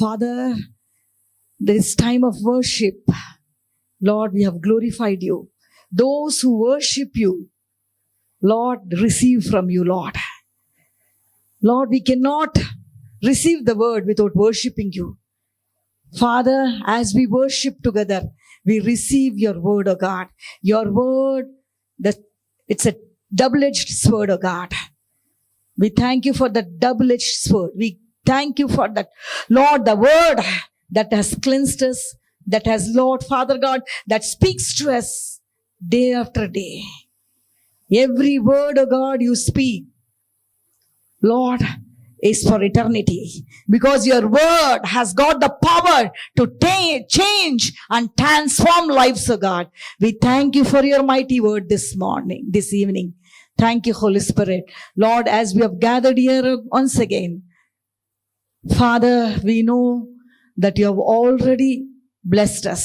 Father, this time of worship, Lord, we have glorified you. Those who worship you, Lord, receive from you, Lord. Lord, we cannot receive the word without worshiping you. Father, as we worship together, we receive your word, O God. Your word, it's a double-edged sword, O God. We thank you for the double-edged sword. We thank you for that, Lord, the word that has cleansed us, that has, Lord, Father God, that speaks to us day after day. Every word, O God, you speak, Lord, is for eternity, because your word has got the power to change and transform lives, O God. We thank you for your mighty word this evening. Thank you, Holy Spirit. Lord, as we have gathered here once again, Father, we know that you have already blessed us.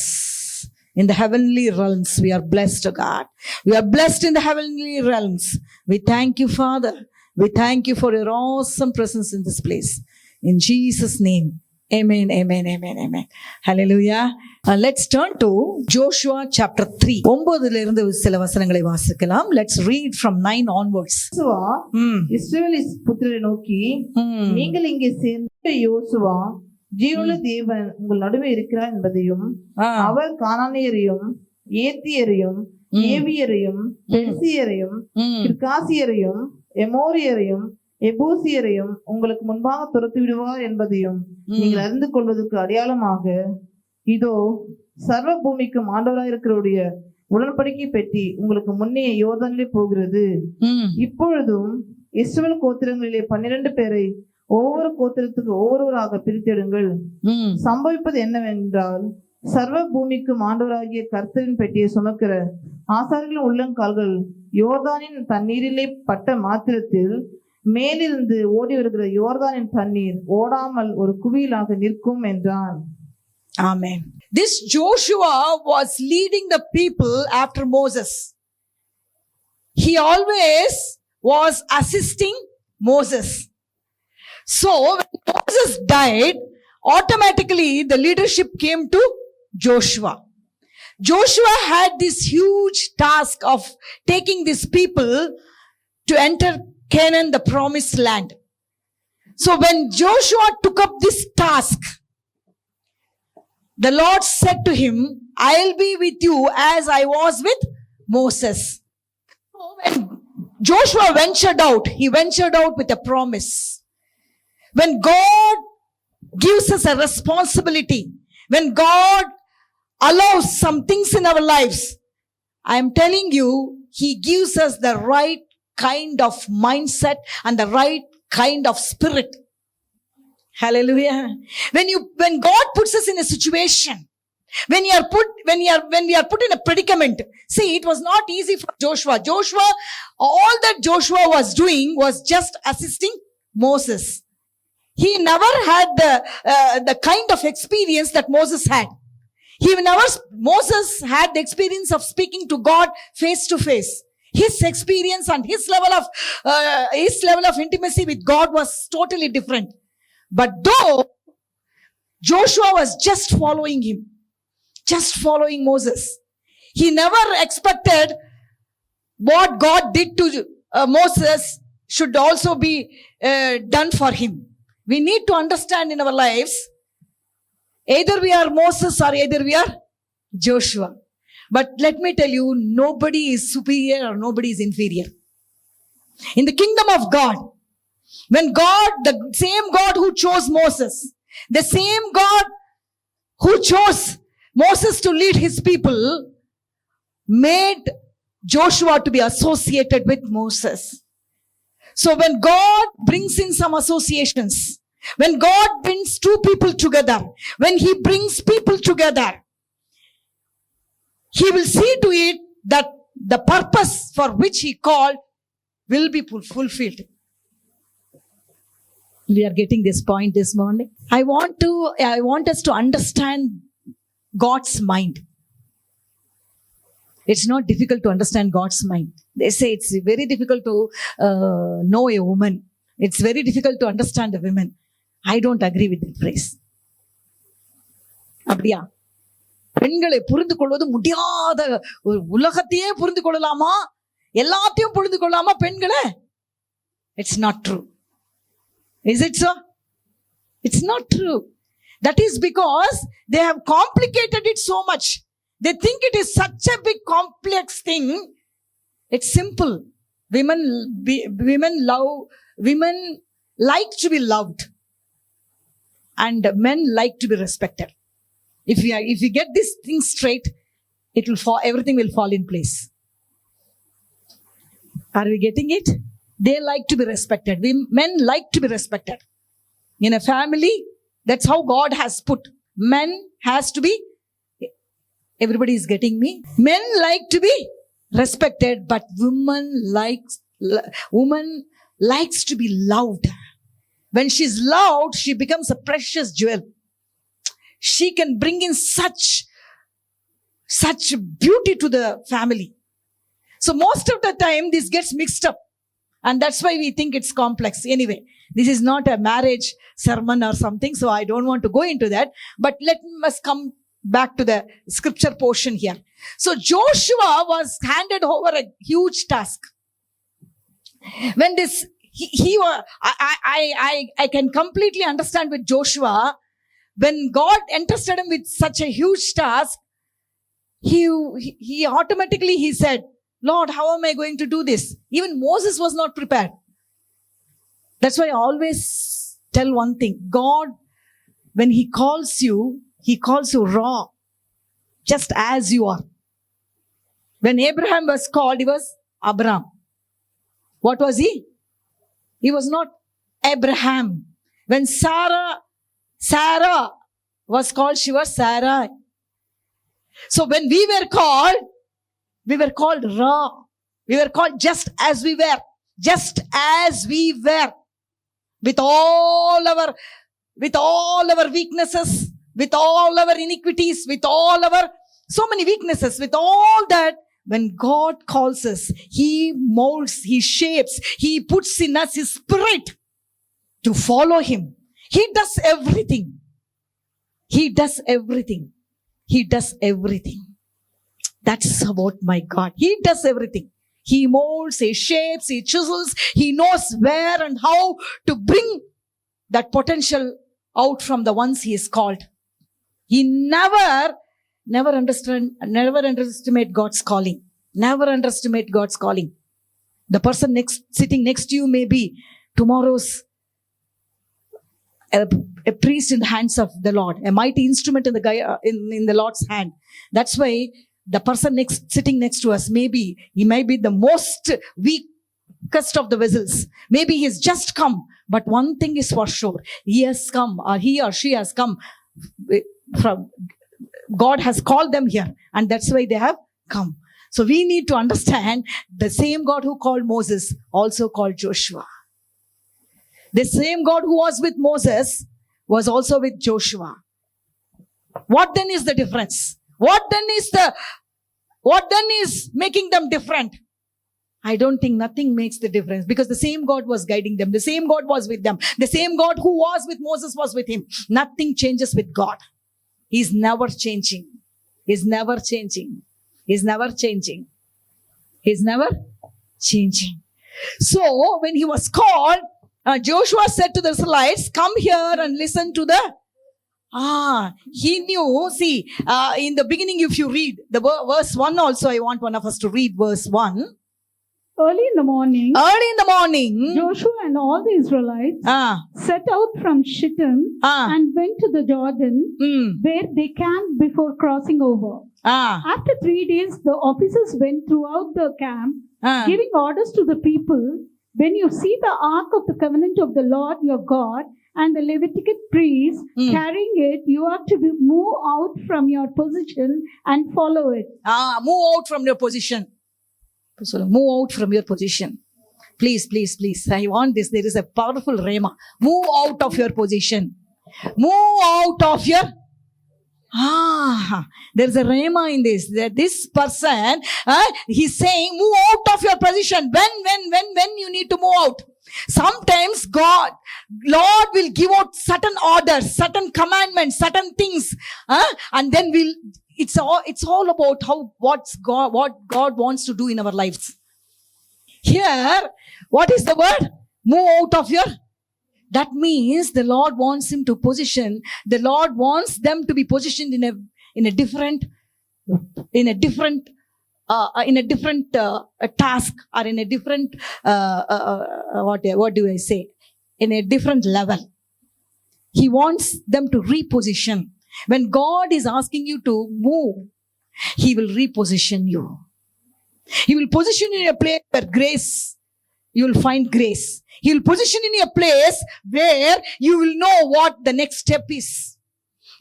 In the heavenly realms, we are blessed, O God. We are blessed in the heavenly realms. We thank you, Father. We thank you for your awesome presence in this place. In Jesus' name, amen, amen, amen, amen. Hallelujah. Let's turn to Joshua chapter 3. 9 சில வசனங்களை வாசிக்கலாம். Let's read from 9 onwards. இஸ்ரவேல் புத்திரரை நோக்கி, நீங்கள் இங்கே சேர்ந்த யோசுவா ஜீவனுள்ள தேவன் உங்கள் நடுவே இருக்கிறார் என்பதையும், அவர் கானானியரையும் ஏத்தியரையும் ஏவியரையும் பெர்சியரையும் கிர்காசியரையும் எமோரியரையும் எபூசியரையும் உங்களுக்கு முன்பாக துரத்தி விடுவார் என்பதையும் நீங்கள் அறிந்து கொள்வதற்கு அடையாளமாக, இதோ சர்வ பூமிக்கும் ஆண்டவராயிருக்கிறவருடைய உடன்படிக்கை பெட்டி உங்களுக்கு முன்னே யோர்தானிலே போகிறது. இப்பொழுதும் இஸ்ரவேல் கோத்திரங்களிலே 12 பேரை ஒவ்வொரு கோத்திரத்துக்கு ஒவ்வொருவராக பிரித்தெடுங்கள். சம்பவிப்பது என்னவென்றால், சர்வ பூமிக்கும் ஆண்டவராகிய கர்த்தரின் பெட்டியை சுமக்கிற ஆசாரிகளின் உள்ளங்கால்கள் யோர்தானின் தண்ணீரிலே பட்ட மாத்திரத்தில் மேலிருந்து ஓடி வருகிற யோர்தானின் தண்ணீர் ஓடாமல் ஒரு குவியலாக நிற்கும் என்றான். Amen. This Joshua was leading the people after Moses. He always was assisting Moses. So when Moses died, automatically the leadership came to Joshua. Joshua had this huge task of taking these people to enter Canaan, the promised land. So when Joshua took up this task, the Lord said to him, I'll be with you as I was with Moses. When Joshua ventured out, he ventured out with a promise. When God gives us a responsibility, when God allows some things in our lives, I am telling you, He gives us the right kind of mindset and the right kind of spirit. Hallelujah. When God puts us in a situation, when we are put in a predicament, see, it was not easy for Joshua. All that Joshua was doing was just assisting Moses. He never had the kind of experience that Moses had. Moses had the experience of speaking to God face to face. His experience and his level of intimacy with God was totally different. But though Joshua was just following him, just following Moses, he never expected what God did to Moses should also be done for him. We need to understand in our lives, either we are Moses or either we are Joshua. But let me tell you, nobody is superior or nobody is inferior. In the kingdom of God, when God, the same God who chose Moses, the same God who chose Moses to lead his people, made Joshua to be associated with Moses. So when God brings in some associations, when God brings two people together, when He brings people together, He will see to it that the purpose for which He called will be fulfilled. We are getting this point this morning. I want us to understand God's mind. It's not difficult to understand God's mind. They say it's very difficult to know a woman. It's very difficult to understand a woman. I don't agree with that phrase. அப்படியா? பெண்களை புரிந்து கொள்வது முடியாத ஒரு உலகத்தையே புரிந்து கொள்ளலாமா, எல்லாத்தையும் புரிந்து கொள்ளாமா பெண்களை? It's not true. Is it so? It's not true. That is because they have complicated it so much. They think it is such a big complex thing. It's simple. Women like to be loved, and men like to be respected. If you get this thing straight, it will fall. Everything will fall in place. Are we getting it? They like to be respected. Men like to be respected. In a family, that's how God has put. Men has to be. Everybody is getting me? Men like to be respected, but woman likes to be loved. When she's loved, she becomes a precious jewel. She can bring in such beauty to the family. So most of the time, this gets mixed up. And that's why we think it's complex. Anyway, this is not a marriage sermon or something, so I don't want to go into that. But let us come back to the scripture portion here. So Joshua was handed over a huge task. When this, I can completely understand with Joshua. When God entrusted him with such a huge task, he automatically said, Lord, how am I going to do this? Even Moses was not prepared. That's why I always tell one thing. God, when he calls you raw, just as you are. When Abraham was called, he was Abraham. What was he? He was not Abraham. When Sarah was called, she was Sarai. So when we were called raw. We were called just as we were. Just as we were. With all our weaknesses, with all our iniquities, with all our so many weaknesses, with all that, when God calls us, he molds, he shapes, he puts in us his spirit to follow him. He does everything. He does everything. He does everything. That's about my God. He does everything. He molds, he shapes, he chisels. He knows where and how to bring that potential out from the ones he is called. He never underestimate God's calling. Never underestimate God's calling. The person sitting next to you may be tomorrow's a priest in the hands of the Lord, a mighty instrument in the Lord's hand. That's why the person sitting next to us, he may be the most weakest of the vessels. Maybe he's just come. But one thing is for sure. He has come, or he or she has come from, God has called them here. And that's why they have come. So we need to understand the same God who called Moses also called Joshua. The same God who was with Moses was also with Joshua. What then is the difference? What then is making them different? I don't think nothing makes the difference, because the same God was guiding them. The same God was with them. The same God who was with Moses was with him. Nothing changes with God. He's never changing. He's never changing. He's never changing. He's never changing. So when he was called, Joshua said to the Israelites, come here and listen to the he knew. See, in the beginning, if you read the verse 1 also, I want one of us to read verse 1. Early in the morning, Joshua and all the Israelites set out from Shittim and went to the Jordan, where they camped before crossing over. After 3 days, the officers went throughout the camp, giving orders to the people, when you see the ark of the covenant of the Lord your God and the Levitical priests carrying it, you are to move out from your position and follow it. Move out from your position. Move out from your position. Please. I want this. There is a powerful rhema. Move out of your position. Move out of your... there's a rhema in this. That this person, he's saying, move out of your position. When you need to move out. Sometimes Lord will give out certain orders, certain commandments, certain things, and then it's all about what God wants to do in our lives. Here, what is the word? Move out of your. That means the Lord wants him to position. The Lord wants them to be positioned in a different task, or in a different what do I say? In a different level. He wants them to reposition. When God is asking you to move, He will reposition you. He will position you in a place where grace, you will find grace. He will position you in a place where you will know what the next step is.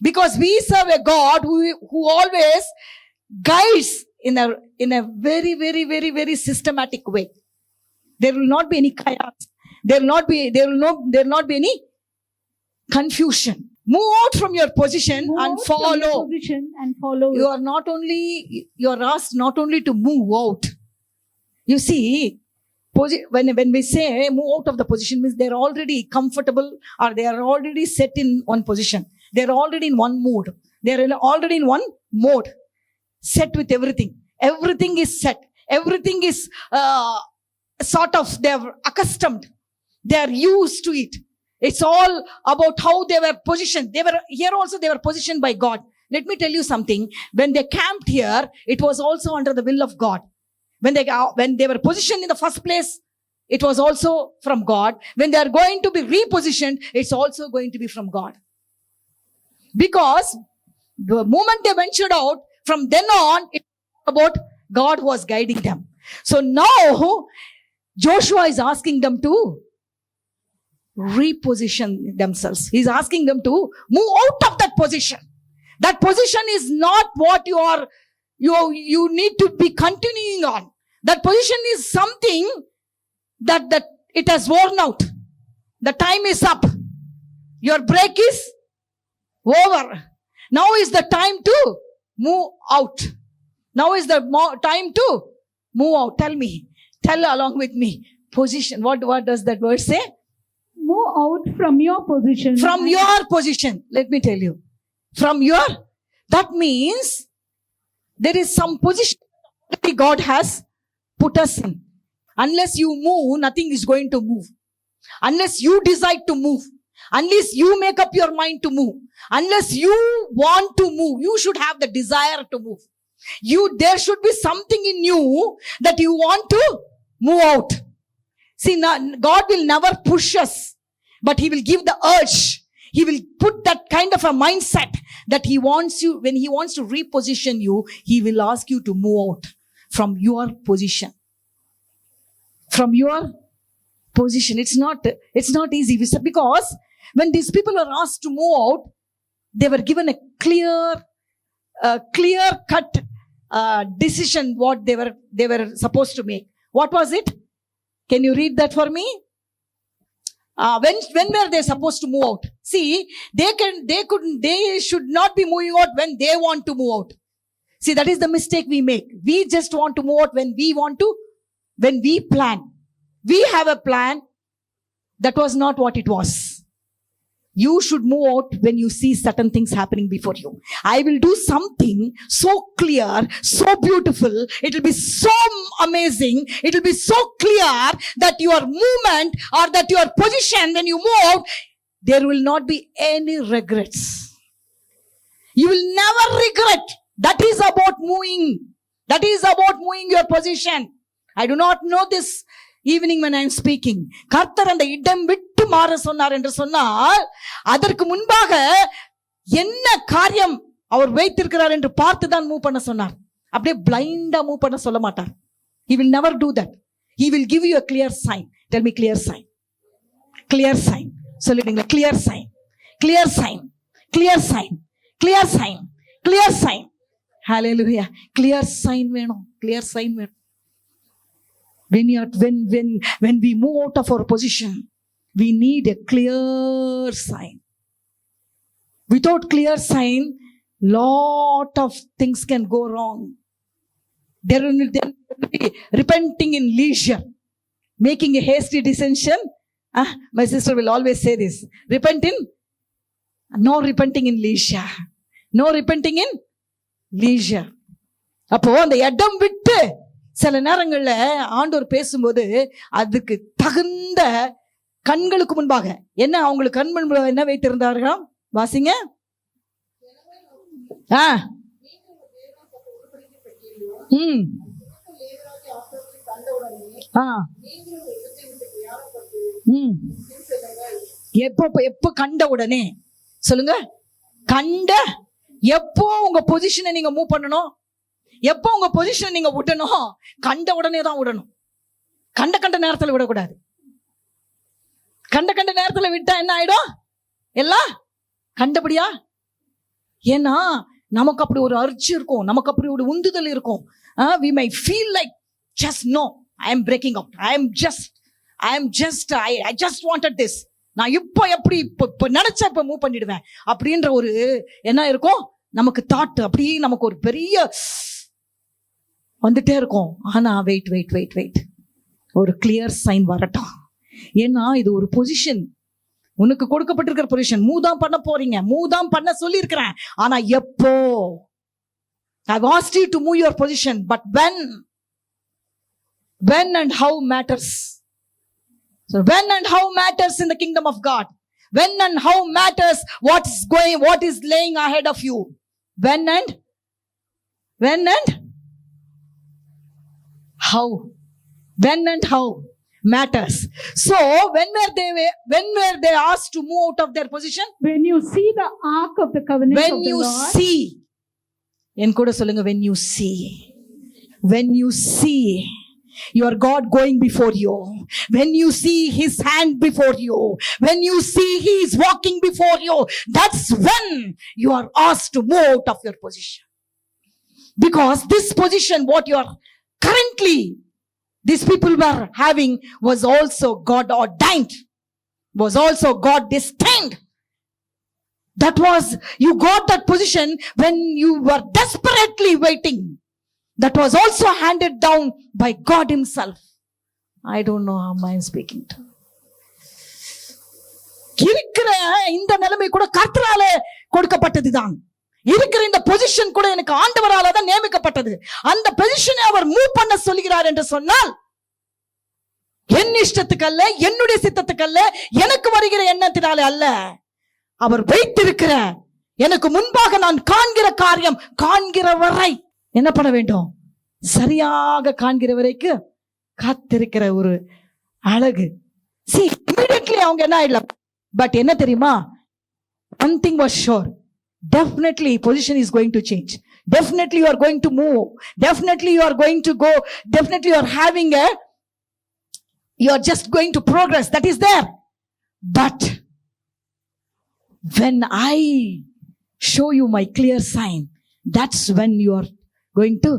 Because we serve a God who always guides in a very, very, very, very systematic way. There will not be any chaos. There will not be any confusion. Move out from your position and follow. You are asked not only to move out. You see, when we say move out of the position, means they're already comfortable, or they are already set in one position. They're already in one mood. They're already in one mode. Set with everything. Everything is set. Everything is they're accustomed. They're used to it. It's all about how they were positioned. They were positioned by God. Let me tell you something. When they camped here, it was also under the will of God. When they were positioned in the first place, it was also from God. When they are going to be repositioned, it's also going to be from God. Because the moment they ventured out, from then on, it's about God was guiding them. So now, Joshua is asking them to reposition themselves. He's asking them to move out of that position. That position is not what you need to be continuing on. That position is something that it has worn out. The time is up. Your break is over. Now is the time to move out. Now is the time to move out. Tell along with me. Position. What does that word say? Move out from your position. From your position. Let me tell you. That means there is some position that God has put us in. Unless you move, nothing is going to move. Unless you decide to move. Unless you make up your mind to move. Unless you want to move. You should have the desire to move. There should be something in you that you want to move out. See, God will never push us, but He will give the urge. He will put that kind of a mindset that He wants you, when He wants to reposition you, He will ask you to move out from your position. From your position. It's not easy. Because when these people are asked to move out, they were given a clear-cut decision what they were supposed to make. What was it? Can you read that for me? When were they supposed to move out? See, they should not be moving out when they want to move out. See, that is the mistake we make. We just want to move out when we plan. We have a plan. That was not what it was. You should move out when you see certain things happening before you. I will do something so clear, so beautiful. It will be so amazing. It will be so clear that your movement or that your position when you move, there will not be any regrets. You will never regret. That is about moving. That is about moving your position. I do not know this evening when I am speaking. கர்த்தர் அந்த இடம் விட்டு மாற சொன்னார் என்று சொன்னால், அதற்கு முன்பாக என்ன காரியம் அவர் வைத்திருக்கிறார் என்று பார்த்து தான் மூவ் பண்ண சொன்னார். அப்படியே பிளைண்டா மூவ் பண்ண சொல்ல மாட்டார். He will never do that. He will give you a clear sign. Tell me clear sign. Clear sign. சொல்லிடுங்க. Clear sign. Clear sign. Clear sign. Clear sign. Clear sign. Hallelujah. Clear sign வேணும். Clear sign வேணும். When we move out of our position, we need a clear sign. Without clear sign, lot of things can go wrong. There will be repenting in leisure, making a hasty decision My sister will always say this. No repenting in leisure. No repenting in leisure. அப்போ அந்த இடம் விட்டு சில நேரங்கள்ல ஆண்டவர் பேசும்போது அதுக்கு தகுந்த கண்களுக்கு முன்பாக என்ன அவங்களுக்கு கண் முன்பாக என்ன வைத்திருந்தார்களாம்? வாசிங்க. எப்போ கண்ட உடனே சொல்லுங்க. எப்போ உங்க பொசிஷனை நீங்க மூவ் பண்ணணும், எப்போ உங்க பொசிஷனை நீங்க விடணும், கண்ட உடனே தான் விடணும். கண்ட நேரத்துல விடக்கூடாது. கண்ட நேரத்துல விட்டா என்ன ஆயிடும்? எல்லாம் கண்டபடியா. ஏன்னா நமக்கு அப்படி ஒரு அர்ஜி இருக்கும், நமக்கு அப்படி ஒரு உந்துதல் இருக்கும். We may feel like just no, I am breaking out, I just wanted this. நான் இப்போ நினைச்ச இப்ப மூவ் பண்ணிடுவேன் அப்படின்ற ஒரு என்ன இருக்கும் நமக்கு தாட். அப்படி நமக்கு ஒரு பெரிய வந்துட்டே இருக்கும். ஆனா வெயிட் ஒரு கிளியர் சைன் வரட்டும். ஏன்னா இது ஒரு பொசிஷன், உனக்கு கொடுக்கப்பட்டிருக்கிற பொசிஷன். மூவ் தான் பண்ண போறீங்க, மூவ் தான் பண்ண சொல்லி இருக்கிறேன். ஆனா எப்போ? I've asked you to move your position, but when and how matters. So when and how matters in the kingdom of God. When and how matters what is laying ahead of you. When and how. When and how matters. So when were they asked to move out of their position? When you see the ark of the covenant when of the you Lord. see. En kuda solunga, when you see your God going before you, when you see his hand before you, when you see he is walking before you, that's when you are asked to move out of your position. Because this position what you are currently these people were having was also God ordained, was also God destined. That was, you got that position when you were desperately waiting. That was also handed down by God himself. I don't know how I am speaking to. இருக்கிற இந்த நிலைமை கூட கர்த்தரால கொடுக்கப்பட்டதுதான். இருக்கிற இந்த position கூட எனக்கு ஆண்டவரால தான் நியமிக்கப்பட்டது. அந்த பொசிஷனை அவர் மூவ் பண்ண சொல்கிறார் என்று சொன்னால் என் இஷ்டத்துக்கு அல்ல, என்னுடைய சித்தத்துக்கு அல்ல, எனக்கு வருகிற எண்ணத்தினாலே அல்ல. அவர் வைத்திருக்கிற எனக்கு முன்பாக நான் காண்கிற காரியம் காண்கிற வரை என்ன பண்ண வேண்டும்? சரியாக காண்கிற வரைக்கும் காத்திருக்கிற ஒரு அழகு. See, immediately அவங்க என்ன ஆயிடலாம். பட் என்ன தெரியுமா? One thing was sure. Definitely position is going to change. Definitely you are going to move. Definitely you are going to go. Definitely you are just going to progress. That is there. But when I show you my clear sign, that's when you are going to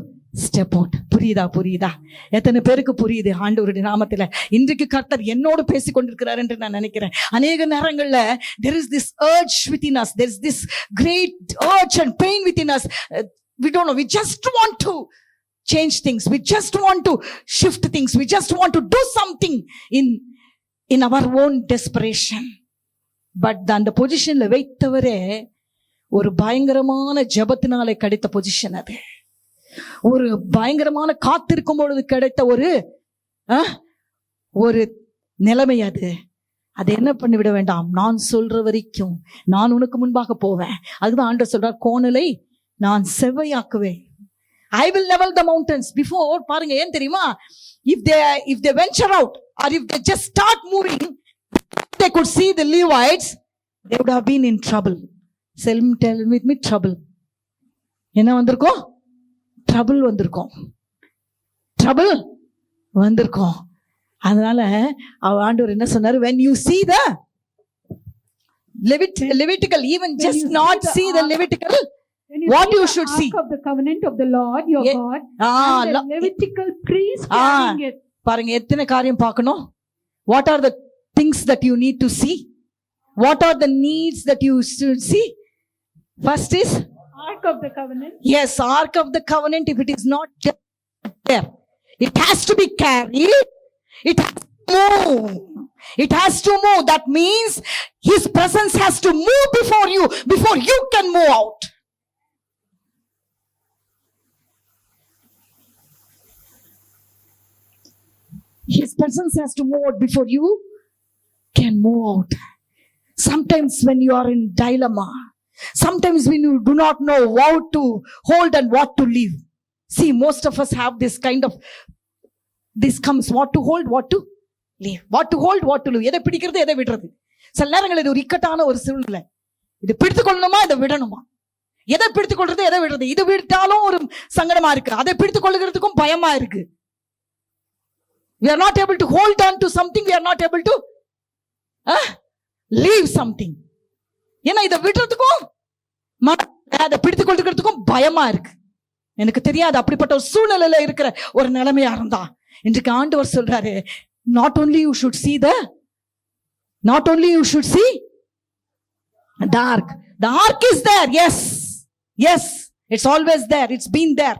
step out. புரியுதா? எத்தனை பேருக்கு புரியுது ஆண்டவருடைய நாமத்துல? இன்றைக்கு கர்த்தர் என்னோடு பேசிக் கொண்டிருக்கிறார் என்று நான் நினைக்கிறேன். அநேக நேரங்கள்ல there is this urge within us, there is this great urge and pain within us. We don't know, we just want to change things, we just want to shift things, we just want to do something in our own desperation. But அந்த பொசிஷன்ல வைத்தவரே ஒரு பயங்கரமான ஜெபத்தினாலே கிடைத்த position. அது ஒரு பயங்கரமான காத்திருக்கும் பொழுது கிடைத்த ஒரு நிலைமை. அது என்ன பண்ணிவிட வேண்டாம். நான் சொல்ற வரைக்கும் நான் உனக்கு முன்பாக போவேன். அதுதான் ஆண்டவர் சொல்றார், கோணலை நான் செவ்வையாக்குவேன். I will level the mountains before. பாருங்க, ஏன் தெரியுமா? If they venture out or if they just start moving, they could see the Levites, they would have been in trouble. Tell with me, trouble. என்ன வந்திருக்கும்? trouble வந்திருக்கும். அதனால ஆண்டவர் என்ன சொன்னாரு? when you see the Levitical, even just not see the Levitical, what you should see, of the covenant of the Lord your God, and the Levitical priest carrying it. பாருங்க, எத்தனை காரியம் பார்க்கணும். What are the things that you need to see? What are the needs that you should see? First is Ark of the covenant. Yes, Ark of the covenant. If it is not there, it has to be carried. It has to move. It has to move. That means His presence has to move before you can move out. His presence has to move out before you can move out. Sometimes when you are in dilemma, sometimes when you do not know how to hold and what to leave. See, most of us have this kind of, this comes, what to hold, what to leave. What to hold, what to leave. எதை பிடிக்கிறது, எதை விடுறது. சில நேரங்கள் இது ஒரு இக்கட்டான ஒரு சூழ்நிலை. இது பிடித்துக் கொள்ளணுமா, இதை விடணுமா? எதை பிடித்துக் கொள்றது, எதை விடுறது. இது விட்டாலும் ஒரு சங்கடமா இருக்கு. அதை பிடித்துக் கொள்ளுகிறதுக்கும் பயமா இருக்கு. We are not able to hold on to something. We are not able to leave something. ஏன்னா இதை விடுறதுக்கும் அதை பிடித்துக் கொள்ளுகிறதுக்கும் பயமா இருக்கு. எனக்கு தெரியாது அப்படிப்பட்ட ஒரு சூழ்நிலையில இருக்கிற ஒரு நிலைமையா இருந்தா இன்றைக்கு ஆண்டவர் சொல்றாரு, not only you should see the ark. The ark is there. Yes, it's always there. It's been there.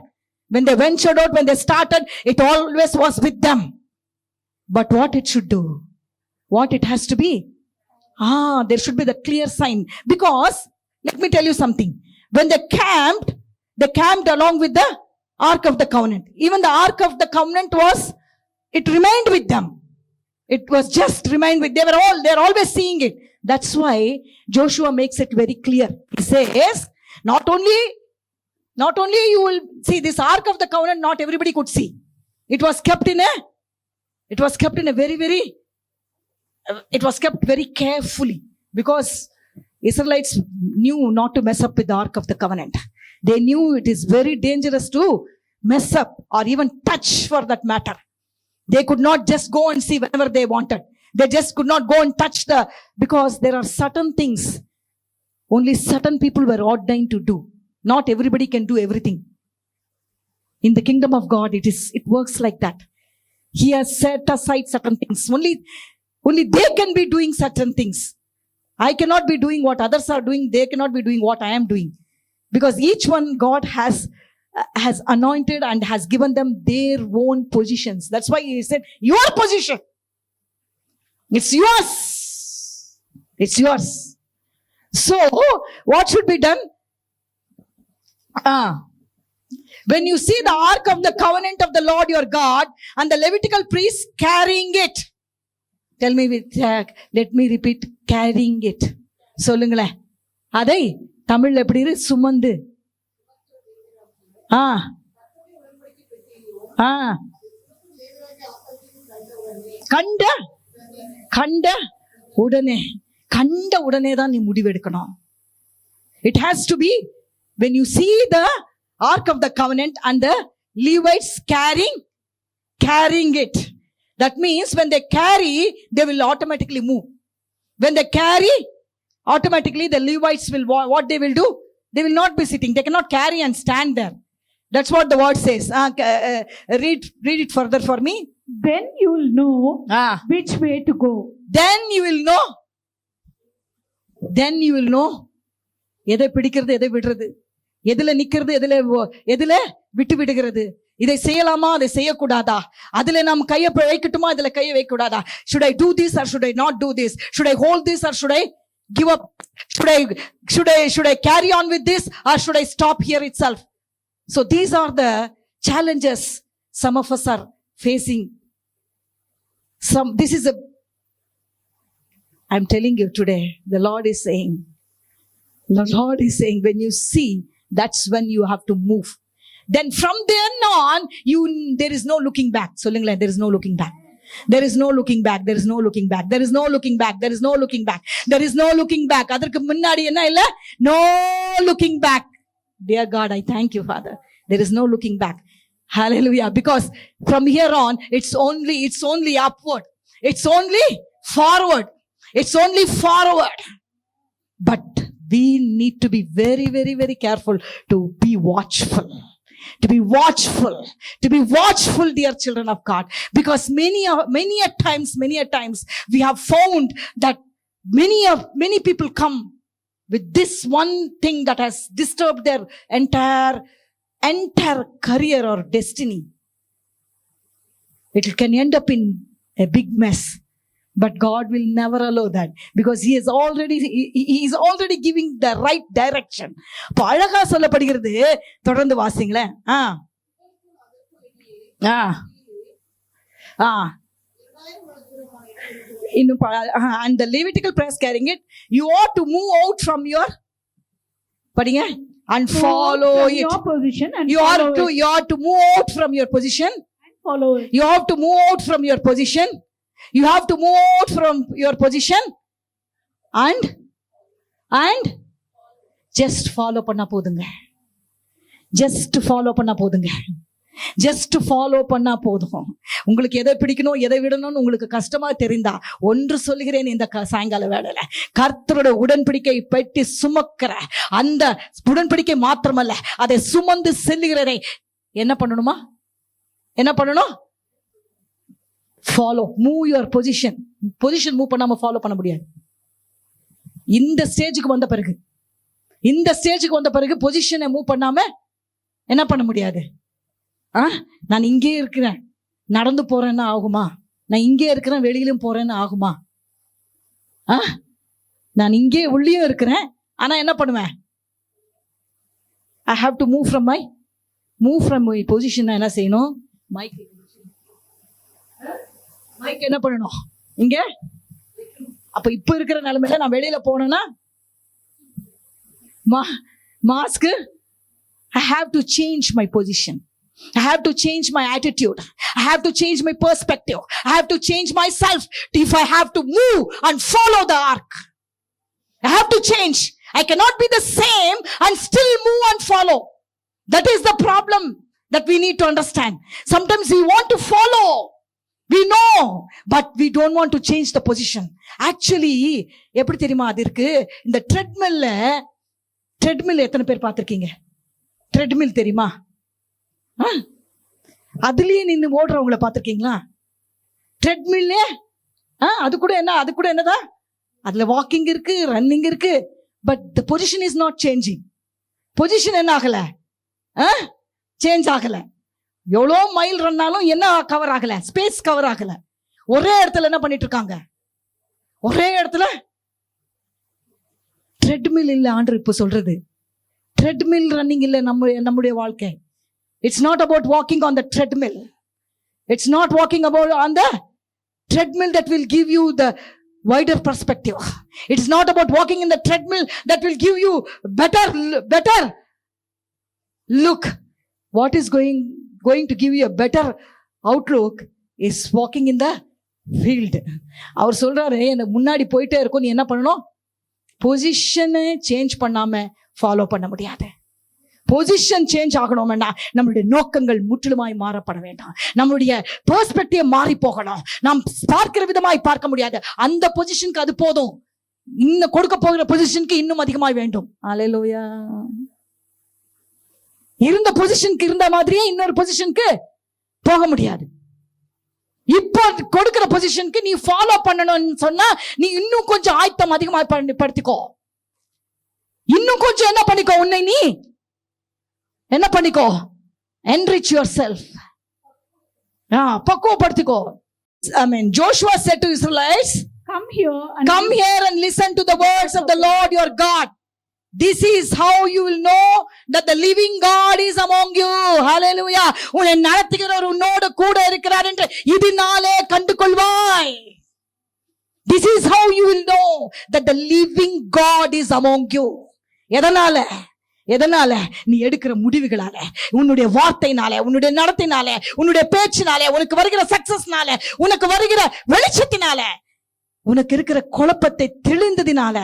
When they ventured out, when they started, it always was with them. But what it should do, what it has to be, there should be the clear sign. Because let me tell you something, when they camped along with the Ark of the Covenant. Even the Ark of the Covenant it remained with them. It was just remained with, they're always seeing it. That's why Joshua makes it very clear. He says, not only you will see this Ark of the Covenant, not everybody could see. It was kept very carefully, because Israelites knew not to mess up with the Ark of the Covenant. They knew it is very dangerous to mess up or even touch, for that matter. They could not just go and see whenever they wanted. They just could not go and touch because there are certain things only certain people were ordained to do. Not everybody can do everything. In the kingdom of God, it works like that. He has set aside certain things. Only they can be doing certain things. I cannot be doing what others are doing. They cannot be doing what I am doing. Because each one God has anointed and has given them their own positions. That's why He said, your position. It's yours. It's yours. So, what should be done? When you see the Ark of the Covenant of the Lord your God and the Levitical priests carrying it. Tell me let me repeat, carrying it. சொல்லுங்களேன். அதை தமிழ்ல எப்படி இரு, சுமந்து. கண்ட உடனே தான் நீ முடிவெடுக்கணும். It has to be when you see the Ark of the Covenant and the Levites carrying it. That means when they carry, they will automatically move. When they carry, automatically the Levites will, what they will do? They will not be sitting. They cannot carry and stand there. That's what the word says. Read it further for me. Then you will know which way to go. Then you will know. எதை பிடிக்கிறது, எதை விடுறது, எதுல நிக்கிறது, எதுல விட்டு விடுகிறது, இதை செய்யலாமா, அதை செய்யக்கூடாதா, அதுல நாம் கையை வைக்கட்டுமா, அதுல கையை வைக்க கூடாதா, should I do this or should I not do this, should I hold this or should I give up, should I carry on with this or should I stop here itself. So these are the challenges some of us are facing. I'm telling you today, the Lord is saying, when you see, that's when you have to move. Then from then on, there is no looking back. Solungalai, there is no looking back. There is no looking back. There is no looking back. There is no looking back. There is no looking back. There is no looking back. Adharku munnadi enna illa? No looking back. Dear God, I thank you, Father. There is no looking back. Hallelujah. Because from here on, it's only upward. It's only forward. It's only forward. But we need to be very, very, very careful to be watchful. To be watchful, dear children of God. Because many a times, we have found that many people come with this one thing that has disturbed their entire career or destiny. It can end up in a big mess. But God will never allow that because he is already giving the right direction. இப்போ அழகா சொல்லப்படுகிறது. தொடர்ந்து வாசிங்களேன். And the Levitical priests carrying it, you ought to move out from your படிங்க and follow it. Your position and you ought to move out from your position. Follow it. You have to move out from your position. You have to move out from your position and just follow பண்ணா போதுங்க. Just follow பண்ணா போதுங்க. Just follow பண்ணா போதும். உங்களுக்கு எதை பிடிக்கணும் எதை விடணும்னு உங்களுக்கு கஷ்டமா தெரிந்தா ஒன்று சொல்கிறேன், இந்த சாயங்கால வேளையில கர்த்தருடைய உடன்படிக்கை பெட்டி சுமக்கிற அந்த உடன்படிக்கை மாத்திரமல்ல, அதை சுமந்து செல்லுகிறதை என்ன பண்ணணுமா? என்ன பண்ணணும்? Follow, move your position. Move பண்ணாம ஃபாலோ பண்ண முடியாது. இந்த ஸ்டேஜுக்கு வந்த பிறகு பொசிஷனை மூவ் பண்ணாம என்ன பண்ண முடியாது? நான் இங்கே இருக்கிறேன் நடந்து போறேன்னா ஆகுமா? நான் இங்கே இருக்கிறேன் வெளியிலும் போறேன்னு ஆகுமா? நான் இங்கே உள்ளேயும் இருக்கிறேன், ஆனா என்ன பண்ணுவேன்? I have to move from my position. என்ன செய்யணும்? மைக் என்ன பண்ணணும்? இங்க அப்ப இப்ப இருக்கிற நிலைமையில நான் வெளியில போனேன்னா mask, I have to change my position. I have to change my attitude. I have to change my perspective. I have to change myself if I have to move and follow the ark. I have to change. I cannot be the same and still move and follow. That is the problem that we need to understand. Sometimes we want to follow. We know, but we don't want to change the position. Actually, எப்படி தெரியுமா அது இருக்கு? இந்த treadmill எத்தனை பேர் பார்த்திருக்கீங்க? Treadmill தெரியுமா? அதுலயே நின்று ஓடுறவங்களை பார்த்திருக்கீங்களா? ட்ரெட்மில் அது கூட என்னதான்? அதுல வாக்கிங் இருக்கு, ரன்னிங் இருக்கு, but the position is not changing. Position என்ன ஆகல? சேஞ்ச் ஆகல. எவ்வளோ மைல் ரன்னாலும் என்ன கவர் ஆகல? ஸ்பேஸ் கவர் ஆகல. ஒரே இடத்துல என்ன பண்ணிட்டு இருக்காங்க? ஒரே இடத்துல ட்ரெட்மில் இல்ல. ஆண்டவர் இப்ப சொல்றது ட்ரெட்மில் ரன்னிங் இல்ல நம்முடைய வாழ்க்கை. It's not about walking on the treadmill. It's not walking about on the treadmill that will give you the wider perspective. It's not about walking in the treadmill that will give you better look. What is going to give you a better outlook is walking in the field. அவர் சொல்றாரு, எனக்கு முன்னாடி போயிட்டே இருக்கும், நீ என்ன பண்ணணும்? பொசிஷனை change பண்ணாம ஃபாலோ பண்ண முடியாது. பொசிஷன் சேஞ்ச் ஆகணும்னா நம்மளுடைய நோக்கங்கள் முற்றிலுமாய் மாறப்பட வேண்டாம். நம்மளுடைய பெர்ஸ்பெக்டிவ் மாறி போகணும். நாம் பார்க்கிற விதமாய் பார்க்க முடியாது. அந்த பொசிஷனுக்கு அது போதும். இன்னும் கொடுக்க போகிற பொசிஷனுக்கு இன்னும் அதிகமாய் வேண்டும். அல்லேலூயா. இருந்த பொசிஷனுக்கு இருந்த மாதிரியே இன்னொரு பொசிஷனுக்கு போக முடியாது. இப்போ கொடுக்கிற பொசிஷனுக்கு நீ ஃபாலோ பண்ணணும்னு சொன்னா நீ இன்னும் கொஞ்சம் ஆயத்தம் அதிகமாய் படுத்திக்கோ. இன்னும் கொஞ்சம் என்ன பண்ணிக்கோ, உன்னை நீ என்ன பண்ணிக்கோ, enrich yourself. பக்குவப்படுத்திக்கோ. I mean, Joshua said to Israelites, come here and listen to the words of the Lord your God. This is how you will know that the living God is among you. Hallelujah. உன்னை நடத்துகிறவர் உன்னோடு கூட இருக்கிறார் என்று இதனாலே கண்டு கொள்வாய். This is how you will know that the living God is among you. எதனால? நீ எடுக்கிற முடிவுகளால, உன்னுடைய வார்த்தையினால, உன்னுடைய நடத்தினால, உன்னுடைய பேச்சினால, உனக்கு வருகிற சக்சஸ்னால, உனக்கு வருகிற வெளிச்சத்தினால, உனக்கு இருக்கிற குழப்பத்தை தெளிந்ததினால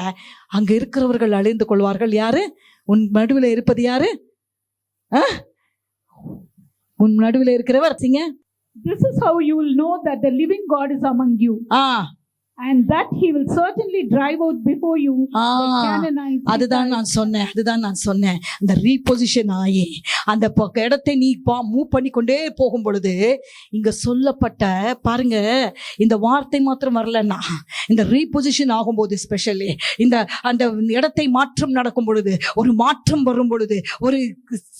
அங்க இருக்கிறவர்கள் அழிந்து கொள்வார்கள். யாரு? உன் நடுவில் இருப்பது யாரு? உன் நடுவில் இருக்கிறவர். This is how you will know that the living God is among you. And that he will certainly drive out before you the Canaanites. அதுதான் நான் சொன்னேன். அந்த ரீபொசிஷன் ஆகி அந்த இடத்தை நீ மூவ் பண்ணி கொண்டே போகும் பொழுது இங்க சொல்லப்பட்ட பாருங்க, இந்த வார்த்தை மாத்திரம் வரலன்னா, இந்த ரீபொசிஷன் ஆகும்போது ஸ்பெஷலி அந்த இடத்தை மாற்றம் நடக்கும் பொழுது, ஒரு மாற்றம் வரும் பொழுது, ஒரு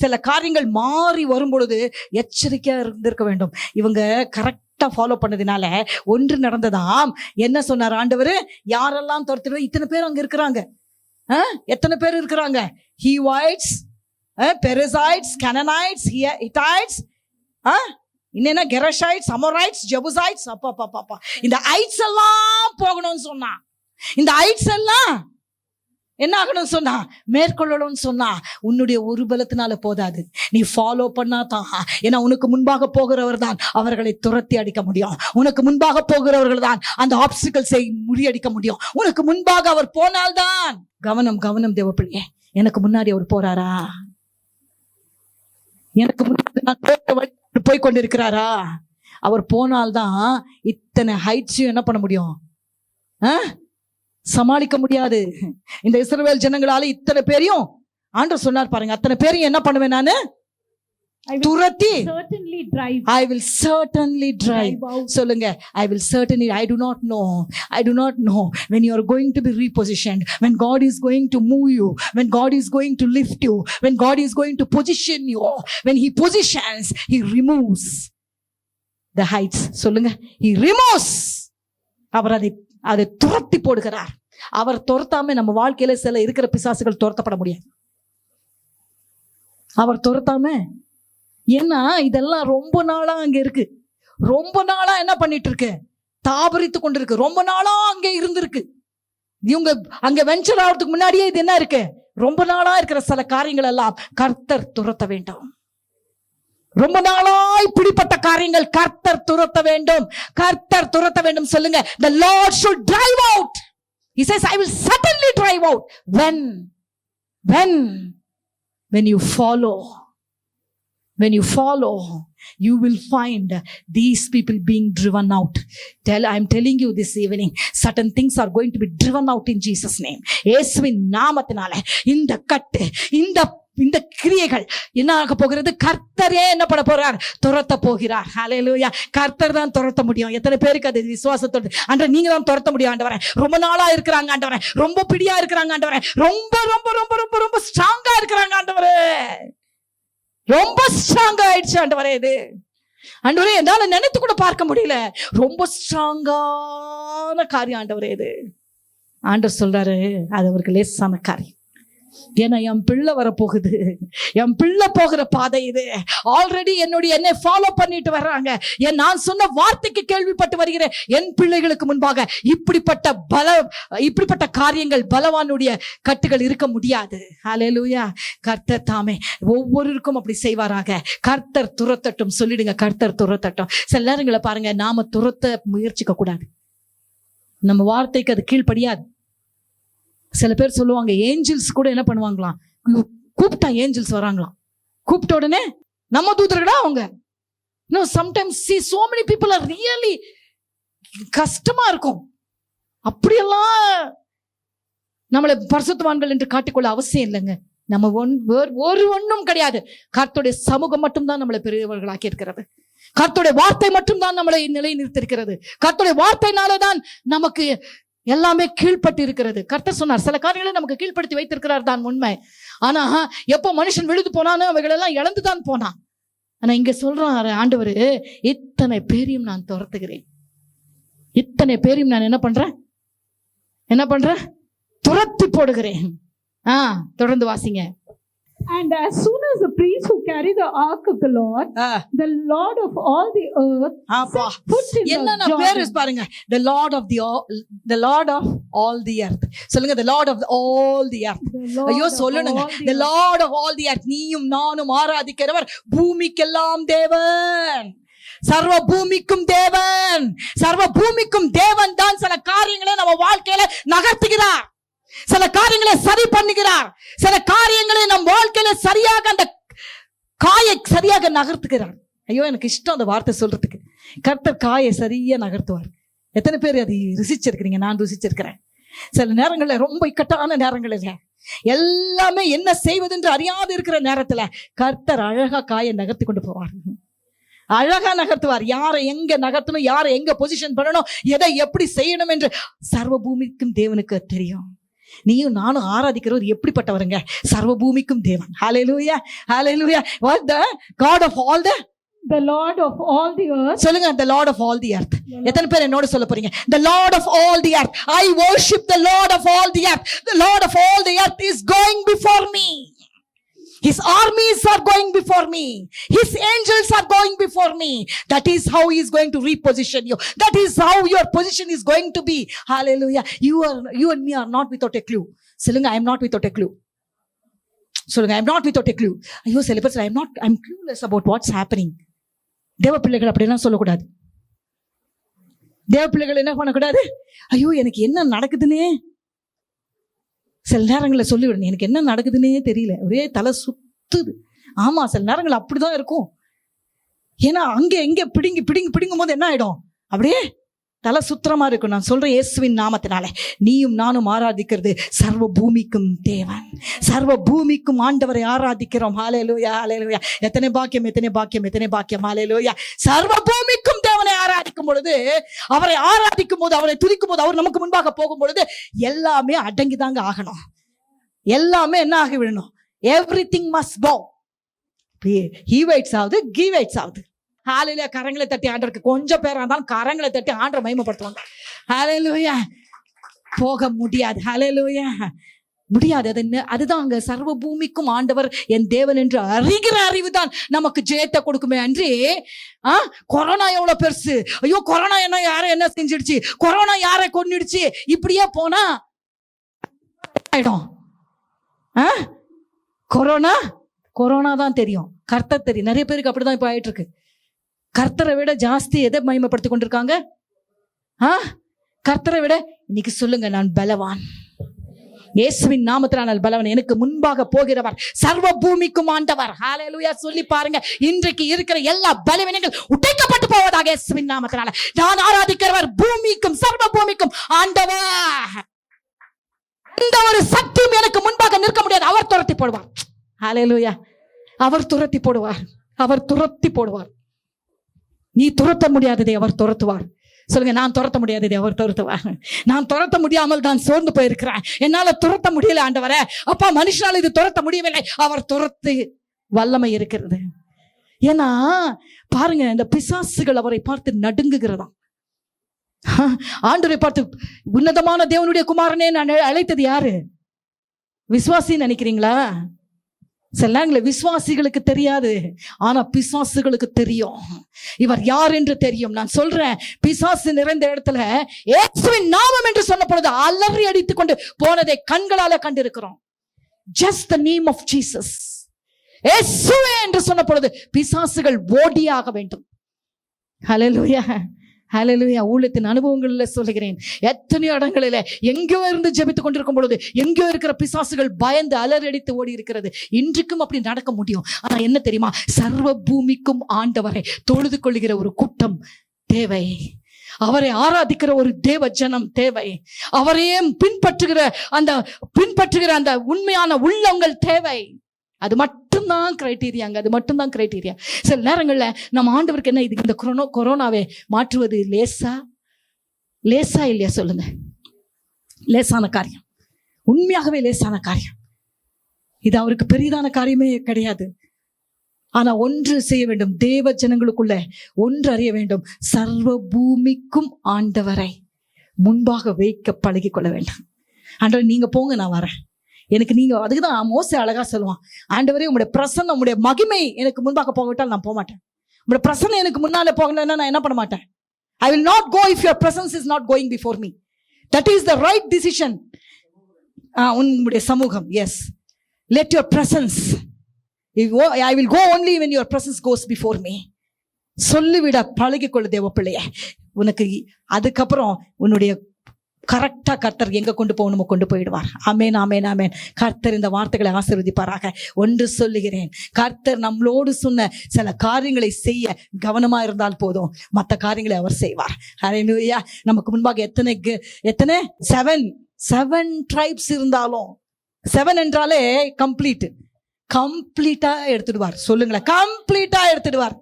சில காரியங்கள் மாறி வரும் பொழுது எச்சரிக்கையா இருந்திருக்க வேண்டும். இவங்க கரெக்ட் கரெக்டா ஃபாலோ பண்ணதுனால ஒன்று நடந்ததாம். என்ன சொன்னார் ஆண்டவர்? யாரெல்லாம் துரத்திடுவோம், இத்தனை பேர் அங்க இருக்கிறாங்க. எத்தனை பேர் இருக்கிறாங்க? ஹீவைட்ஸ், பெரிசைட்ஸ், கனனைட்ஸ், ஹித்தைட்ஸ், இன்னும் கெரஷைட்ஸ், அமோரைட்ஸ், ஜெபுசைட்ஸ். அப்பா இந்த ஐட்ஸ் எல்லாம் போகணும்னு சொன்னா, இந்த ஐட்ஸ் எல்லாம் என்ன ஆகணும்னு சொன்னா, மேற்கொள்ளணும்னு சொன்னா, உன்னுடைய ஒரு பலத்தினால போதாது, நீ ஃபாலோ பண்ணாதான். ஏன்னா உனக்கு முன்பாக போகிறவர் தான் அவர்களை துரத்தி அடிக்க முடியும். உனக்கு முன்பாக போகிறவர்கள் தான் அந்த ஆப்ஸ்டிகல்ஸை முறியடிக்க முடியும். உனக்கு முன்பாக அவர் போனால்தான். கவனம் கவனம் தேவப்பிள்ளையே, எனக்கு முன்னாடி அவர் போறாரா? எனக்கு முன்னாடி போய் கொண்டிருக்கிறாரா? அவர் போனால்தான் இத்தனை ஹைட்ஸையும் என்ன பண்ண முடியும், சமாளிக்க முடியாது. இந்த இஸ்ரவேல் ஜனங்களால இத்தனை பேரையும் ஆண்டவர் சொன்னார் பாருங்க, அத்தனை பேரையும் என்ன பண்ணுவேன் நானு? துரத்தி. I will certainly drive. சொல்லுங்க, I will certainly. I do not know when you are going to be repositioned, when God is going to move you, when God is going to lift you, when God is going to position you. When he positions, he removes the heights. சொல்லுங்க, he removes. அவர் அதை துரத்தி போடுகிறார். அவர் துரத்தாம நம்ம வாழ்க்கையில சில இருக்கிற பிசாசுகள் துரத்தப்பட முடியாது. அவர் துரத்தாம, ஏன்னா இதெல்லாம் ரொம்ப நாளா அங்க இருக்கு, ரொம்ப நாளா என்ன பண்ணிட்டு இருக்கு, தாபரித்து கொண்டிருக்கு, ரொம்ப நாளா அங்க இருந்திருக்கு. இவங்க அங்க வெஞ்சர் ஆகிறதுக்கு முன்னாடியே இது என்ன இருக்கு, ரொம்ப நாளா இருக்கிற சில காரியங்கள் எல்லாம் கர்த்தர் துரத்த வேண்டும். ரொம்ப நாளாய் பிடிப்பட்ட காரியங்கள் கர்த்தர் துரத்த வேண்டும், கர்த்தர் துரத்த வேண்டும். சொல்லுங்க, the Lord should drive out. He says, I will certainly drive out. When you follow, you will find these people being driven out. I'm telling you this evening, certain things are going to be driven out in Jesus name. இயேசுவின் நாமத்தினால இந்த கட்டு, இந்த கிரியைகள் என்ன ஆக போகிறது? கர்த்தரே என்ன பண்ண போறார்? துரத்த போகிறார். ஹல்லேலூயா. கர்த்தர் தான் துரத்த முடியும். எத்தனை பேருக்கு அது விசுவாசத்தோடு? ஆண்டவரே, நீங்க தான் துரத்த முடியும் ஆண்டவரே. ரொம்ப நாளா இருக்கிறாங்க ஆண்டவரே, ரொம்ப பிடியா இருக்கிறாங்க ஆண்டவரே, ரொம்ப ரொம்ப ரொம்ப ரொம்ப ரொம்ப ஸ்ட்ராங்கா இருக்கிறாங்க ஆண்டவரே, ரொம்ப ஸ்ட்ராங்கா ஆயிடுச்சு ஆண்டவரே. இது ஆண்டவரே என்னால நினைத்து கூட பார்க்க முடியல, ரொம்ப ஸ்ட்ராங்கான காரியம் ஆண்டவரே. இது ஆண்டவர் சொல்றாரு, அது அவருக்கு லேசான காரியம். ஏன்னா என் பிள்ளை வரப்போகுது, என் பிள்ளை போகிற பாதை இது. ஆல்ரெடி என்னை ஃபாலோ பண்ணிட்டு வர்றாங்க. நான் சொன்ன வார்த்தைக்கு கேள்விப்பட்டு வருகிறேன். என் பிள்ளைகளுக்கு முன்பாக இப்படிப்பட்ட காரியங்கள், பலவானுடைய கட்டுகள் இருக்க முடியாது. ஹல்லேலூயா. கர்த்தர் தாமே ஒவ்வொருவருக்கும் அப்படி செய்வாராக. கர்த்தர் துரத்தட்டும். சொல்லிடுங்க, கர்த்தர் துரத்தட்டும். சில நேரங்களை பாருங்க, நாம துரத்த முயற்சிக்க கூடாது, நம்ம வார்த்தைக்கு அது கீழ்ப்படியாது. சில பேர் சொல்லுவாங்க, ஏஞ்சல்ஸ் கூட என்ன பண்ணுவாங்களாம், கூப்பிட்டா ஏஞ்சல்ஸ் வராங்களாம், கூப்பிட்ட உடனே நம்ம தூதர்களா அவங்க. Sometimes see so many people are really கஷ்டமா இருக்கும். அப்படியெல்லாம் நம்மளை பரிசுத்தவான்கள் என்று காட்டிக்கொள்ள அவசியம் இல்லைங்க. நம்ம ஒன்றும் கிடையாது. கர்த்தருடைய சமூகம் மட்டும்தான் நம்மளை பெரியவர்களாக்கி இருக்கிறது. கர்த்தருடைய வார்த்தை மட்டும்தான் நம்மளை நிலை நிறுத்திருக்கிறது. கர்த்தருடைய வார்த்தையினாலதான் நமக்கு எல்லாமே கீழ்பட்டு இருக்கிறது. கர்த்தர் சொன்னார், சில காரியங்களை நமக்கு கீழ்படுத்தி வைத்திருக்கிறார் தான் உண்மை. ஆனா எப்போ மனுஷன் விழுது போனானோ அவைகள் எல்லாம் இழந்துதான் போனான். ஆனா இங்க சொல்றாரு ஆண்டவர், இத்தனை பேரையும் நான் துரத்துகிறேன், இத்தனை பேரையும் நான் என்ன பண்றேன், துரத்தி போடுகிறேன். தொடர்ந்து வாசிங்க. And as soon as the priests who carry the ark of the Lord, the Lord of all the earth, set foot in the Jordan. பாருங்க, the Lord of all the earth. சொல்லுங்க, the Lord of all the earth. ஐயோ சொல்லுங்க, the Lord of all the earth. நீயும் நானும் ஆராதிக்கிறவர் பூமிக்கெல்லாம் தேவன், சர்வ பூமிக்கும் தேவன். சர்வ பூமிக்கும் தேவன் தான் சில காரியங்களை நம்ம வாழ்க்கையில நகர்த்துகிறார், சில காரியங்களை சரி பண்ணுகிறார், சில காரியங்களை நம் வாழ்க்கையில சரியாக அந்த காயை சரியாக நகர்த்துகிறார். ஐயோ எனக்கு இஷ்டம் அந்த வார்த்தை சொல்றதுக்கு. கர்த்தர் காயை சரியா நகர்த்துவார். எத்தனை பேர் அதை ருசிச்சிருக்கிறீங்க? நான் ருசிச்சிருக்கிறேன். சில நேரங்கள்ல ரொம்ப இக்கட்டான நேரங்களில் எல்லாமே என்ன செய்வதென்று அறியாது இருக்கிற நேரத்துல கர்த்தர் அழகா காயை நகர்த்தி கொண்டு போவார். அழகா நகர்த்துவார். யாரை எங்க நகர்த்தணும், யாரை எங்க பொசிஷன் பண்ணணும், எதை எப்படி செய்யணும் என்று சர்வ பூமிக்கும் தேவனுக்கு தெரியும். நீயும் நானும் ஆராதிக்கிறவர் எப்படிப்பட்டவருங்க? சர்வ பூமிக்கும் தேவன். ஹல்லேலூயா, ஹல்லேலூயா. What the God of all the the Lord of all the earth. சொல்லுங்க, the Lord of all the earth. எத்தனை பேர் என்னோட சொல்ல போறீங்க? The Lord of all the earth. I worship the Lord of all the earth. The Lord of all the earth is going before me. His armies are going before me. His angels are going before me. That is how he is going to reposition you. That is how your position is going to be. Hallelujah. You and me are not without a clue. சொல்லுங்க, I am not without a clue. சொல்லுங்க, I am not without a clue. ஐயோ, சில பேர் I'm clueless about what's happening. தேவ பிள்ளைகள் அப்படிலாம் சொல்லக்கூடாது. தேவ பிள்ளைகள் என்ன பண்ணக்கூடாது? ஐயோ, எனக்கு என்ன நடக்குதுன்னே சில நேரங்களில் சொல்லிவிடணும். எனக்கு என்ன நடக்குதுன்னே தெரியல, ஒரே தலை சுத்துது. ஆமா, சில நேரங்கள் அப்படிதான் இருக்கும். ஏன்னா அங்கே எங்கே பிடிங்கும் போது என்ன ஆயிடும்? அப்படியே தலை சுத்திரமா இருக்கும். நான் சொல்றேன், இயேசுவின் நாமத்தினால நீயும் நானும் ஆராதிக்கிறது சர்வ பூமிக்கும் தேவன், சர்வ பூமிக்கும் ஆண்டவரை ஆராதிக்கிறோம். ஹல்லேலூயா, ஹல்லேலூயா. எத்தனை பாக்கியம், எத்தனை பாக்கியம், எத்தனை பாக்கியம். ஹல்லேலூயா. சர்வ பூமிக்கும் தேவனை ஆராதிக்கும் பொழுது, அவரை ஆராதிக்கும் போது, அவரை துதிக்கும் போது, அவர் நமக்கு முன்பாக போகும் பொழுது எல்லாமே அடங்கிதாங்க ஆகணும். எல்லாமே என்ன ஆகி விடணும்? எவ்ரிதிங் மஸ்ட் போ. ஹீவைட்ஸ் ஆகுது, கீவைட்ஸ் ஆகுது. ஹல்லேலூயா. கரங்களை தட்டி ஆண்டவருக்கு, கொஞ்சம் பேரா இருந்தாலும் கரங்களை தட்டி ஆண்டவரை மகிமைப்படுத்துவாங்க. ஹல்லேலூயா. போக முடியாது. ஹல்லேலூயா. முடியாது. அதுதான் அங்க சர்வ பூமிக்கும் ஆண்டவர் என் தேவன் என்று அறிகிற அறிவுதான் நமக்கு ஜெயத்தை கொடுக்குமே அன்றி கொரோனா எவ்வளவு பெருசு, ஐயோ கொரோனா யாரை என்ன செஞ்சிடுச்சு, கொரோனா யாரை கொன்னிடுச்சு, இப்படியே போனா ஆயிடும். கொரோனா தான் தெரியும், கர்த்தர் தெரியும். நிறைய பேருக்கு அப்படிதான் இப்ப ஆயிட்டு இருக்கு. கர்த்தரை விட ஜாஸ்தி எதை மகிமைப்படுத்திக் கொண்டிருக்காங்க? கர்த்தரை விட. இன்னைக்கு சொல்லுங்க, நான் பலவான், இயேசுவின் நாமத்தினால் நான் பலவான். எனக்கு முன்பாக போகிறவர் சர்வ பூமிக்கும் ஆண்டவர். ஹல்லேலூயா. சொல்லி பாருங்க, இன்றைக்கு இருக்கிற எல்லா பலவீனங்கள் உடைக்கப்பட்டு போவதாக இயேசுவின் நாமத்தினால. நான் ஆராதிக்கிறவர் பூமிக்கும் சர்வ பூமிக்கும் ஆண்டவர். இந்த ஒரு சக்தியும் எனக்கு முன்பாக நிற்க முடியாது. அவர் துரத்தி போடுவார். ஹல்லேலூயா. அவர் துரத்தி போடுவார். அவர் துரத்தி போடுவார். நீ துரத்த முடியாததை அவர் துரத்துவார். சொல்லுங்க, நான் துரத்த முடியாததை அவர் துரத்துவார். நான் துரத்த முடியாமல் தான் சோர்ந்து போயிருக்கிறேன், என்னால துரத்த முடியல ஆண்டவரே. அப்பா, மனுஷனால இது துரத்த முடியவில்லை, அவர் துரத்து வல்லமை இருக்கிறது. ஏன்னா பாருங்க, இந்த பிசாசுகள் அவரை பார்த்து நடுங்குகிறதாம். ஆண்டவரை பார்த்து, உன்னதமான தேவனுடைய குமாரனே நான் அழைத்தது யாரு? விசுவாசின்னு நினைக்கிறீங்களா? சில நேரங்களில் விசுவாசிகளுக்கு தெரியாது, ஆனா பிசாசுகளுக்கு தெரியும். இவர் யார் என்று தெரியும். நான் சொல்றேன், பிசாசு நிறைந்த இடத்துல இயேசுவின் நாமம் என்று சொன்ன பொழுது அலறி அடித்துக் கொண்டு போனதை கண்களால கண்டிருக்கிறோம். Just the name of Jesus. இயேசுவே என்று சொன்ன பொழுது பிசாசுகள் ஓடியாக வேண்டும். ஹல்லேலூயா, ஹல்லேலூயா. ஊழியத்தின் அனுபவங்களில் சொல்லுகிறேன், எத்தனை இடங்களில எங்கேயோ இருந்து ஜெபித்துக் கொண்டிருக்கும் பொழுது எங்கேயோ இருக்கிற பிசாசுகள் பயந்து அலறடித்து ஓடி இருக்கிறது. இன்றைக்கும் அப்படி நடக்க முடியும். ஆனா என்ன தெரியுமா? சர்வ பூமிக்கும் ஆண்டவரை தொழுது கொள்ளுகிற ஒரு கூட்டம் தேவை. அவரை ஆராதிக்கிற ஒரு தேவ ஜனம் தேவை. அவரையே பின்பற்றுகிற அந்த உண்மையான உள்ளங்கள் தேவை. அது மட்டும்தான் கிரைட்டீரியாங்க, அது மட்டும்தான் கிரைட்டீரியா. சில நேரங்கள்ல நம்ம ஆண்டவருக்கு என்ன, இது இந்த கொரோனாவை மாற்றுவது லேசா இல்லையா? சொல்லுங்க, லேசான காரியம், உண்மையாகவே லேசான காரியம். இது அவருக்கு பெரிதான காரியமே கிடையாது. ஆனா ஒன்று செய்ய வேண்டும், தேவ ஜனங்களுக்குள்ள ஒன்று அறிய வேண்டும், சர்வ பூமிக்கும் ஆண்டவரை முன்பாக வைக்க பழகி கொள்ள வேண்டும். ஆண்டவர், நீங்க போங்க, நான் வரேன். எனக்கு நீங்க, அதுக்குதான் மோசே அழகா சொல்லுவான், ஆண்டவரே உங்களுடைய பிரசன்னம், உங்களுடைய மகிமை எனக்கு முன்பாக போகவிட்டால் நான் போக மாட்டேன். உங்களுடைய பிரசன்னம் எனக்கு முன்னாலே போகலன்னா நான் என்ன பண்ண மாட்டேன். I will not go if your presence is not going before me. That is the right decision. உங்களுடைய சமூகம், yes, let your presence, I will go only when your presence goes before me. சொல்லிவிட பழகிக்கொள்ள தேவ பிள்ளைய. உனக்கு அதுக்கப்புறம் உன்னுடைய கரெக்டா கர்த்தர் எங்க கொண்டு போகணுமோ கொண்டு போயிடுவார். ஆமென், ஆமென், ஆமென். கர்த்தர் இந்த வார்த்தைகளை ஆசீர்வதிப்பாராக. ஒன்று சொல்லுகிறேன், கர்த்தர் நம்மளோடு சொன்ன சில காரியங்களை செய்ய கவனமா இருந்தால் போதும், மற்ற காரியங்களை அவர் செய்வார். ஹல்லேலூயா. நமக்கு முன்பாக எத்தனை 7 ட்ரைப்ஸ் இருந்தாலும், 7 என்றாலே கம்ப்ளீட்டா எடுத்துடுவார். சொல்லுங்களேன், கம்ப்ளீட்டா எடுத்துடுவார்.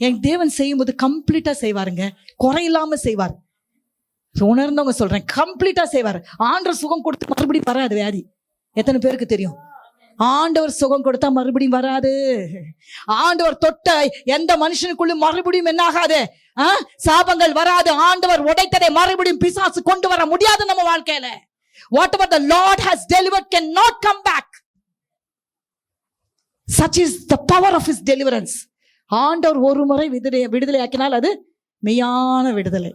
என் தேவன் செய்யும் போது கம்ப்ளீட்டா செய்வாருங்க, குறையில்லாம செய்வார். உணர்ந்தவங்க சொல்றேன், கம்ப்ளீட்டா செய்வார். ஆண்டவர் சுகம் கொடுத்து மறுபடியும் வராது வியாதி. எத்தனை பேருக்கு தெரியும்? ஆண்டவர் சுகம் கொடுத்தா மறுபடியும் வராது. ஆண்டவர் தொட்ட எந்த மனுஷனுக்குள்ள மறுபடியும் என்ன ஆகாது? சாபங்கள் வராது. ஆண்டவர் உடைத்ததை மறுபடியும் பிசாசு கொண்டு வர முடியாது நம்ம வாழ்க்கையில. Whatever the Lord has delivered cannot come back. Such is the power of his deliverance. ஆண்டவர் ஒரு முறை விடுதலை ஆக்கினால் அது மெய்யான விடுதலை.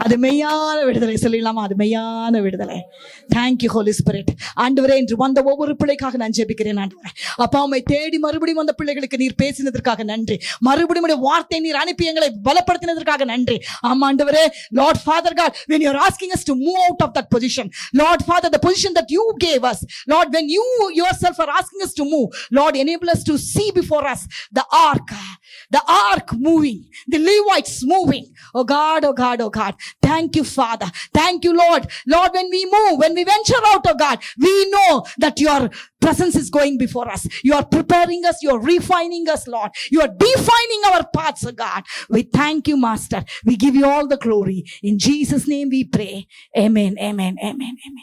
அது மெய்யான விடுதலை. சொல்லிடலாமா? அது மெய்யான விடுதலை. Thank you holy spirit. ஆண்டவரே, இன்று வந்த ஒவ்வொரு பிள்ளைக்காக நான் ஜெபிக்கிறேன். ஆண்டவரே, அப்பா உம்மை தேடி மறுபடியும் வந்த பிள்ளைகளுக்கு நீர் பேசினதற்காக நன்றி. மறுபடியும் வார்த்தை நீர் அனுப்பி எங்களை பலப்படுத்தினதற்காக நன்றி. ஆமா ஆண்டவரே, Lord Father God, when you are asking us to move out of that position, Lord Father, the position that you gave us, Lord, when you yourself are asking us to move, Lord, enable us to see before us the ark moving, the Levites moving. Oh God, oh God, oh God. Thank you, Father. Thank you, Lord. Lord, when we move, when we venture out, oh God, we know that your presence is going before us. You are preparing us. You are refining us, Lord. You are defining our paths, oh God. We thank you, Master. We give you all the glory. In Jesus' name we pray. Amen, amen, amen, amen.